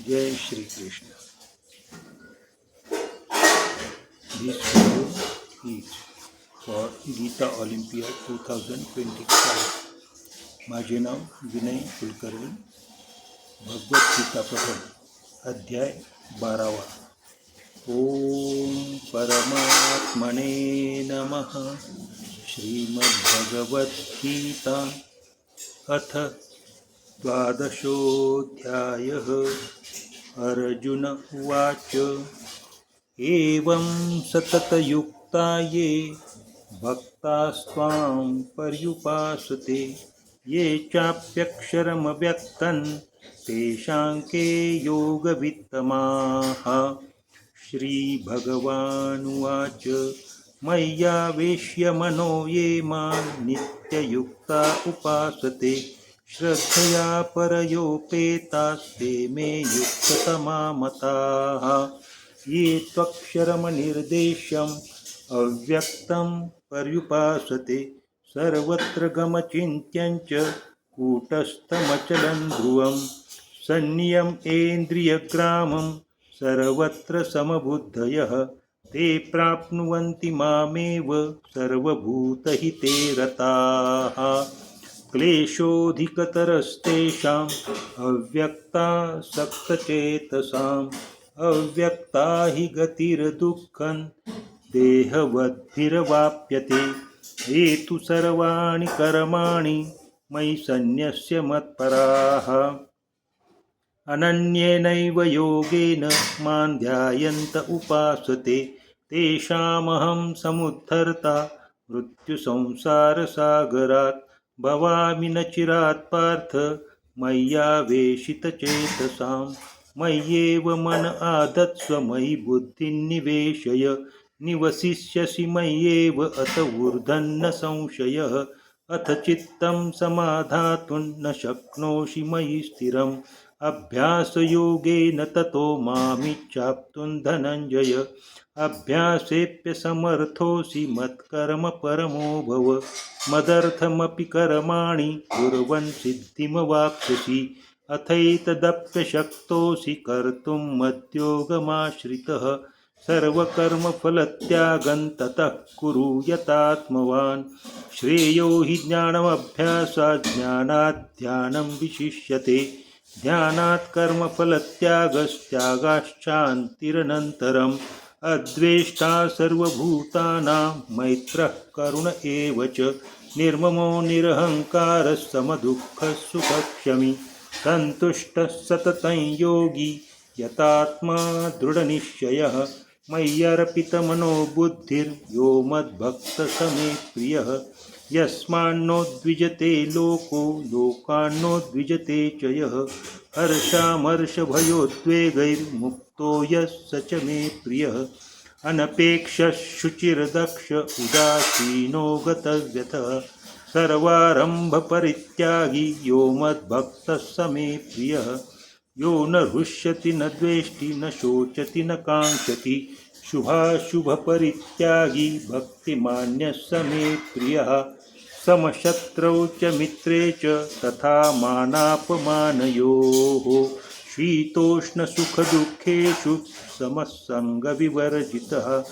Jai Shri Krishna. This video is for Gita olympiad 2025. माझे नाव विनय कुलकर्णी. भगवद्गीता पठण अध्याय 12. ओम परमात्मने नमः. श्रीमद्भगवद्गीता अथ 12. अर्जुन उवाच. एवं सततयुक्ता ये भक्तास्त्वां पर्युपासते ये चाप्यक्षरमव्यक्तं तेषां के योगवित्तमाः. श्रीभगवानुवाच. मय्यावेश्य मनो ये मां नित्ययुक्ता उपासते श्रद्धया परयोपेतास्ते मे युक्ततमा मताः. ये त्वक्षरमनिर्देश्यम् अव्यक्तं पर्युपासते सर्वत्र गमचिन्त्यं च कूटस्थमचलं ध्रुवं सन्नियमेन्द्रियग्रामं सर्वत्र समबुद्धयः ते प्राप्नुवन्ति मामेव सर्वभूतहिते रताः. क्लेशोऽधिकतरस्तेषाम् अव्यक्तासक्तचेतसाम् अव्यक्ता हि गतिर्दुःखं देहवद्भिर्वाप्यते. ये तु सर्वाणि कर्माणि मयि सन्न्यस्य मत्पराः अनन्येनैव योगेन मां ध्यायन्त उपासते तेषामहं समुद्धर्ता मृत्युसंसारसागरात्. भवामि न चिरात् पार्थ मय्यावेशितचेतसां. मय्येव मन आदत्स्व मयि बुद्धिं निवेशय निवसिष्यसि मय्येव अत ऊर्ध्वन्न संशयः. अथ चित्तं समाधातुं न शक्नोषि मयि स्थिरम् अभ्यासयोगेन ततो मामिच्छाप्तुं धनञ्जय. अभ्यासेऽप्यसमर्थोऽसि मत्कर्म परमो भव मदर्थमपि कर्माणि कुर्वन् सिद्धिमवाप्स्यसि. अथैतदप्यशक्तोऽसि कर्तुं मद्योगमाश्रितः. सर्वकर्मफलत्यागं ततः कुरु यतात्मवान्. श्रेयो हि ज्ञानमभ्यासात् ज्ञानात् ध्यानं विशिष्यते. ध्यानात् कर्मफलत्यागस्त्यागाश्चान्तिरनन्तरम्. अद्वेष्टा सर्वभूतानां मैत्रः करुण एव च निर्ममो निरहङ्कारः समदुःखः सुखक्षमी. सन्तुष्टः सततं योगी यतात्मा दृढनिश्चयः. मय्यर्पितमनो बुद्धिर्यो मद्भक्तः स मे प्रियः. यस्मान्नो द्विजते लोको लोकान्नो द्विजते च यः. हर्षामर्षभयोद्वेगैर्मुक्तो यः स च मे प्रियः. अनपेक्षः शुचिर्दक्ष उदासीनो गतव्यथः. सर्वारम्भपरित्यागी यो मद्भक्तः स मे प्रियः. यो न हृष्यति न द्वेष्टि न शोचति न काङ्क्षति शुभाशुभपरित्यागी भक्तिमान्यः स मे प्रियः. समशत्रौ च मित्रे च तथा मानापमानयोः. शीतोष्णसुखदुःखेषु समसङ्गविवर्जितः.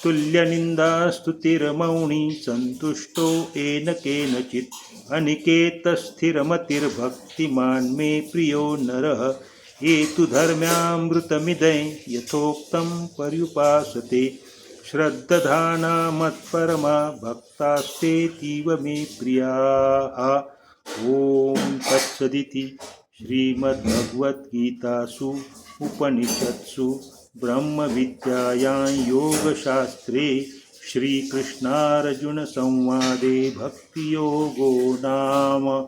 तुल्यनिन्दास्तुतिर्मौनी सन्तुष्टो येन केनचित्. अनिकेतस्थिरमतिर्भक्तिमान् मे प्रियो नरः. ये तु धर्म्यामृतमिदं यथोक्तं पर्युपासते श्रद्धाना मत्परमा भक्तास्तेतीव मे प्रियाः. ॐ तत्सदिति श्रीमद्भगवद्गीतासु उपनिषत्सु ब्रह्मविद्यायां योगशास्त्रे श्रीकृष्णार्जुनसंवादे भक्तियोगो नाम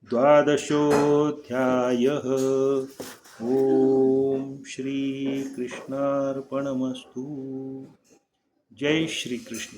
12. ओम श्रीकृष्णार्पणमस्तु. जय श्री कृष्ण.